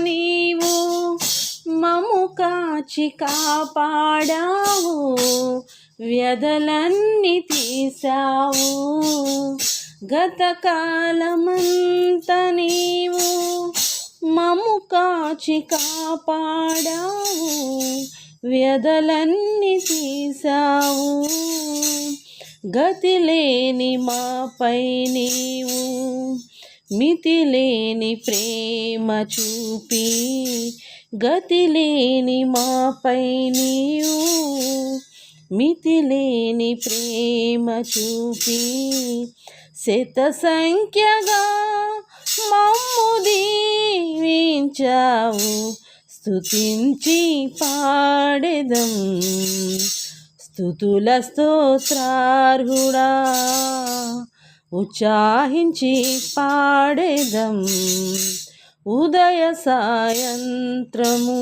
నీవు మము కాచి కాపాడావు, వ్యధలన్నీ తీసావు. గతకాలమంత నీవు మము కాచి కాపాడావు, వ్యధలన్నీ తీసావు. గతిలేని మాపై నీవు మితిలేని ప్రేమ చూపి, గతిలేని మాపై నీవు మితిలేని ప్రేమ చూపి, శత సంఖ్యగా మమ్ము దీవించావు. స్తుతించి పాడెదం స్తుతుల స్తోత్రార్హుడా, ఉత్సాహించి పాడెదం ఉదయ సాయంత్రము.